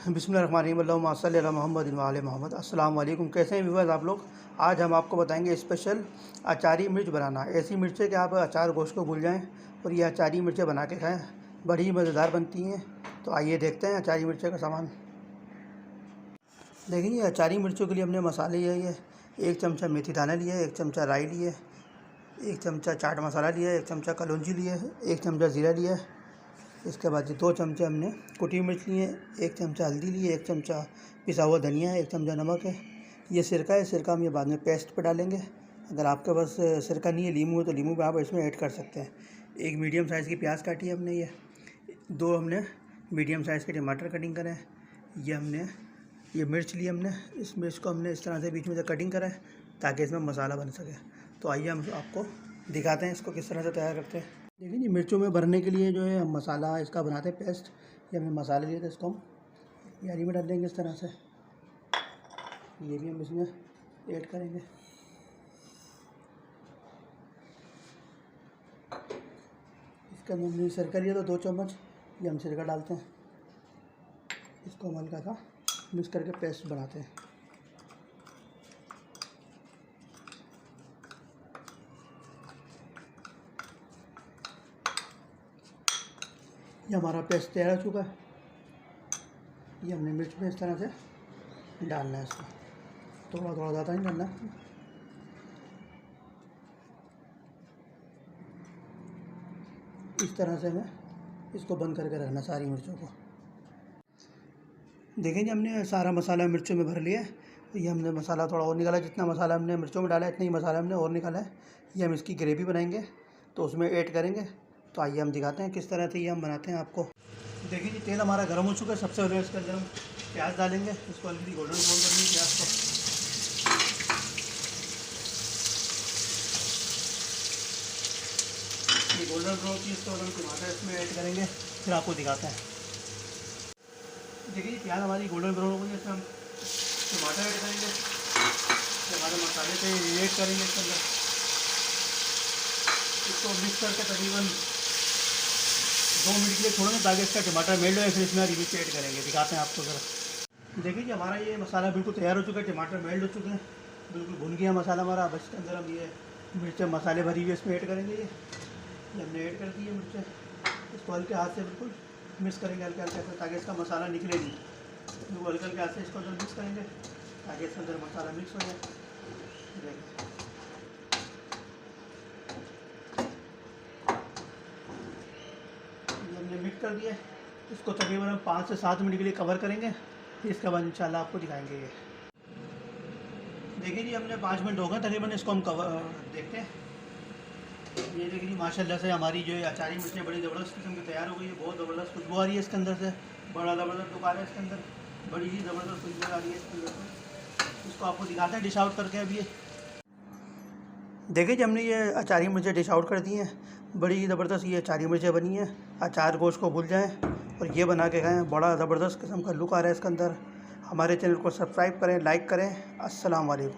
बिस्मिल्लाहिर्रहमानिर्रहीम अल्लाहुम्मा सल्लि अला मुहम्मद व आले मोहम्मद। अस्सलाम वालेकुम। कैसे हैं व्यूअर्स आप लोग। आज हम आपको बताएंगे स्पेशल अचारी मिर्च बनाना। ऐसी मिर्चें कि आप अचार गोश्त को भूल जाएं और ये अचारी मिर्चें बना के खाएं, बड़ी मज़ेदार बनती हैं। तो आइए देखते हैं अचारी मिर्चें का सामान। देखिए अचारी मिर्चों के लिए हमने मसाले ये 1 चमचा मेथी दाना लिया है, 1 चमचा राई लिए, 1 चमचा चाट मसाला लिया है, 1 चमचा कलौंजी लिया है, 1 चमचा ज़ीरा लिया है। इसके बाद 2 चमचे हमने कुटी मिर्च लिए, 1 चमचा हल्दी लिए, 1 चमचा पिसा हुआ धनिया है, 1 चमचा नमक है। ये सिरका है, सिरका हम ये बाद में पेस्ट पे डालेंगे। अगर आपके पास सिरका नहीं है, लीमू है, तो लीमू भी आप इसमें ऐड कर सकते हैं। एक मीडियम साइज़ की प्याज काटी है हमने, ये 2 हमने मीडियम साइज़ के टमाटर कटिंग करे हैं। ये मिर्च ली हमने, इस मिर्च को हमने इस तरह से बीच में से कटिंग करा है ताकि इसमें मसाला बन सके। तो आइए हम आपको दिखाते हैं इसको किस तरह से तैयार करते हैं। देखिए जी, मिर्चों में भरने के लिए जो है हम मसाला इसका बनाते हैं पेस्ट। ये हमने मसाले लिए थे, इसको हम प्यारी में डाल देंगे इस तरह से। ये भी हम इसमें ऐड करेंगे। इसका हमने सिरका लिया तो 2 चम्मच ये हम सिरका डालते हैं। इसको हम हल्का सा मिक्स करके पेस्ट बनाते हैं। ये हमारा पेस्ट तैयार हो चुका है। ये हमने मिर्च में इस तरह से डालना है, इसको थोड़ा थोड़ा ज़्यादा नहीं डालना। इस तरह से हमें इसको बंद करके रखना सारी मिर्चों को। देखें जी, हमने सारा मसाला मिर्चों में भर लिया है। तो ये हमने मसाला थोड़ा और निकाला, जितना मसाला हमने मिर्चों में डाला है इतना ही मसाला हमने और निकाला है। ये हम इसकी ग्रेवी बनाएंगे तो उसमें ऐड करेंगे। तो आइए हम दिखाते हैं किस तरह से ये हम बनाते हैं आपको। देखिए जी, तेल हमारा गर्म हो चुका है। सबसे पहले इसके अंदर हम प्याज डालेंगे, इसको हल्की गोल्डन ब्राउन करनी है प्याज को। ये गोल्डन ब्राउन की इसको हम टमाटर इसमें ऐड करेंगे, फिर आपको दिखाते हैं। देखिए प्याज हमारी गोल्डन ब्राउन हो गई है, इसमें हम टमाटर ऐड करेंगे, हमारे मसाले थे ये ऐड करेंगे इसके अंदर। इसको मिक्स करके तकरीबन 2 मिनट के लिए छोड़ेंगे ताकि इसका टमाटर मेल्ट हो, फिर इसमें हरी मिर्च ऐड करेंगे। दिखाते हैं आपको ज़रा। देखिए कि हमारा ये मसाला बिल्कुल तैयार हो चुका है, टमाटर मेल्ट हो चुके हैं, बिल्कुल भुन गया मसाला हमारा। अब इसके अंदर हम ये मिर्चें मसाले भरी हुई इसमें ऐड करेंगे। ये हमने ऐड कर दी है मिर्चें। इसको हल्के हाथ से बिल्कुल मिक्स करेंगे, हल्के हल्के से, ताकि इसका मसाला निकले नहीं। बिल्कुल हल्के हल्के हाथ से इसको अंदर मिक्स करेंगे ताकि इसके अंदर मसाला मिक्स हो जाए। देखिए हमने मिक्स कर दिया। इसको तकरीबन हम 5 से 7 मिनट के लिए कवर करेंगे, फिर इसके बाद इंशाल्लाह आपको दिखाएंगे। ये देखिए जी, हमने 5 मिनट हो गए तकरीबन, इसको हम कवर देखते हैं। ये देखिए जी, माशाल्लाह से हमारी जो अचारी मिर्चें बड़ी ज़बरदस्त किस्म की तैयार हो गई है। बहुत ज़बरदस्त खुशबू आ रही है इसके अंदर से, बड़ा ज़बरदस्त दुकान है इसके अंदर, बड़ी ही ज़बरदस्त खुशबू आ रही है इसके अंदर से। इसको आपको दिखाते हैं डिश आउट करके। अभी ये देखिए जी, हमने ये अचारी मिर्चें डिश आउट कर दी हैं। बड़ी ही ज़बरदस्त ये अचारी मिर्चें बनी हैं। अचार गोश्त को भूल जाएं और ये बना के खाएं, बड़ा ज़बरदस्त किस्म का लुक आ रहा है इसके अंदर। हमारे चैनल को सब्सक्राइब करें, लाइक करें। अस्सलाम वालेकुम।